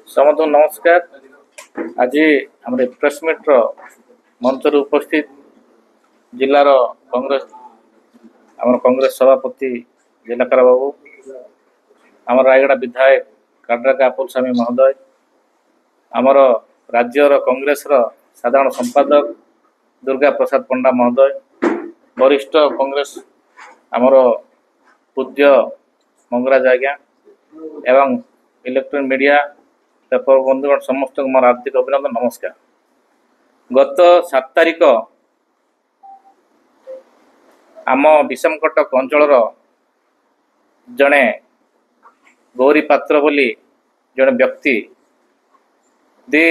समस्त नमस्कार। आज आम प्रेस मीट्र मंच उपस्थित जिलार कांग्रेस सभापति जिलाकार बाबू, आम रायगड़ा विधायक काड्राका अपुल स्वामी महोदय, आमर राज्यर कांग्रेस साधारण संपादक दुर्गा प्रसाद पंडा महोदय, वरिष्ठ कांग्रेस आमर पूज्य मंगराज आज्ञा एवं इलेक्ट्रॉनिक मीडिया पेपर बंधुगण समस्त मोर हार्दिक अभिनंदन नमस्कार। गत 7 तारिख आम विषमकटक अंचल जड़े गौरी पात्र बोली जड़े व्यक्ति दि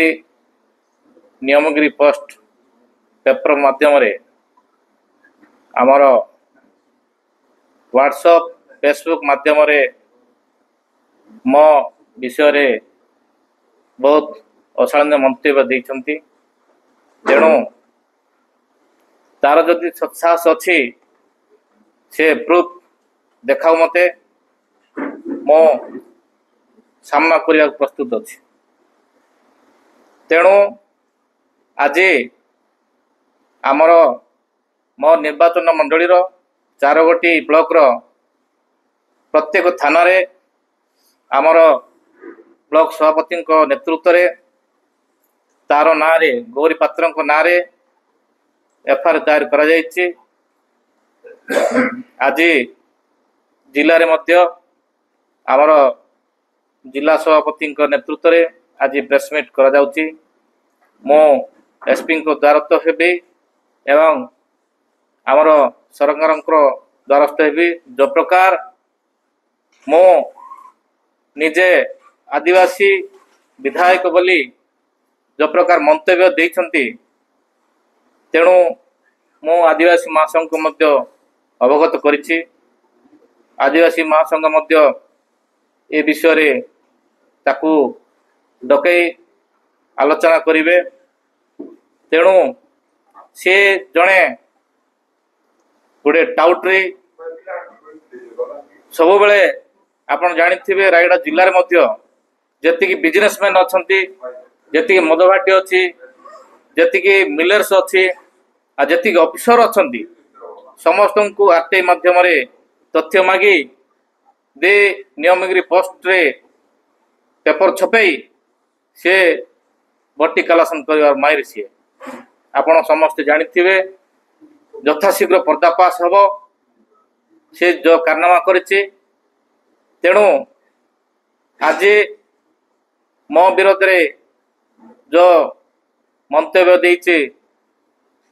नियमगिरी पोस्ट पेपर माध्यम आमर व्हाट्सएप फेसबुक माध्यम मो विषय बहुत अशालीन मंतव्य देते। तेणु तार जदि साहस अच्छी से प्रूफ देखाओ मते मो सामना करने प्रस्तुत अच्छी। तेणु आज आमर मो निर्वाचन मंडलीर 4 गोटी ब्लॉक प्रत्येक थाना रे आमर ब्लॉक सभापति नेतृत्व रे तार ना रे गौरी पात्र ना रे एफआईआर दायर करा जायछि। आज जिले में आमर जिला सभापति नेतृत्व रे आज प्रेस मीट करा जाउछि। मो एसपी को द्वारस्थ हेबी एवं आमर सरकार द्वारस्थ हेबी। जो प्रकार मो निजे आदिवासी विधायक बोली जो प्रकार मंतव्य देइछंती, तेणु मो आदिवासी महासंघ को मध्य अवगत करिछि। आदिवासी महासंघ मध्य ए विषय रे ताकू डकई आलोचना करिवे। तेणु से जणे गोटे टाउट्री सब बेले आपन जानिथिबे रायगड़ा जिल्ला रे जति बिजनेसमैन अच्छी, जी मदभाटी अच्छी, जी मिलर्स अच्छी, जी ऑफिसर अच्छा समस्त को आरटीआई माध्यम तथ्य मागी दे नियमगिरी पोस्ट रे पेपर छपई से वर्टिकालासन कर मायर सी आपण समस्त जानिथिबे। यथाशीघ्र पर्दाफाश हम से जो कारनामा करिछि। तेणु आज मो विरोध रे जो मंतव्य देइछि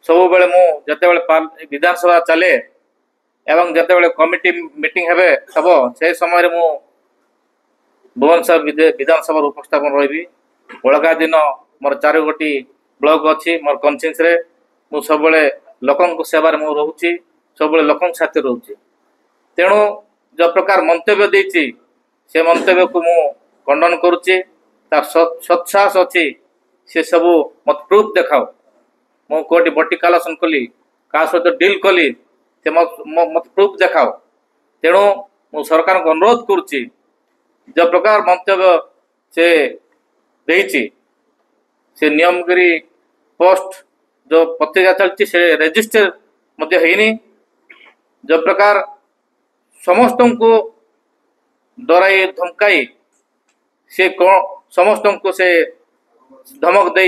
सब बेले मु जते बेले विधानसभा चले एवं जते बेले कमिटी मीटिंग हेबे सब से समय रे मु भुवनेश्वर विधानसभा उपस्थापन रही। बड़का दिन मोर 4 गोटी ब्लॉक अच्छी मोर कन्सियंस रे मु सब बेले लोकन को सेवा मु रहूची, सब बेले लोकन साथी रहूची। तेणु जो प्रकार मंतव्य देइछि से मंतव्य को मु खंडन करुच्ची। तार सत्साहस अच्छी से सब मत प्रूफ देखाओ। मु कोटी वर्टिकालासन कली का सहित डील कली से मत प्रूफ देखाओ। तेणु मु सरकार को अनुरोध करुच्ची जो प्रकार मंतव्य से देइछि से नियमगिरी पोस्ट जो पत्रिका चलती से रजिस्टर मध्य हेनी। जो प्रकार समस्त को डराई धमकाई से समस्त को से धमक दे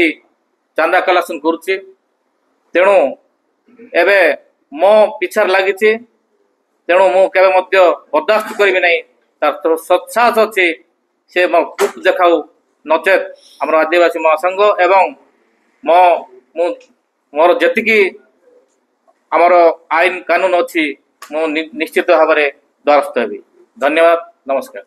चांदा कलेक्शन करुच्ची। तेणु एबे मो पिछार लगी। तेणु मु केबे मध्य बर्दाश्त करिबि नहीं। तार सत्साहस अच्छी से मो प्रूफ देखाऊ, नचेत आम आदिवासी महासंघ एवं मोर जेतिकी आमर आईन कानून अच्छी मु निश्चित भाव में द्वारस्थ हेबी। धन्यवाद, नमस्कार।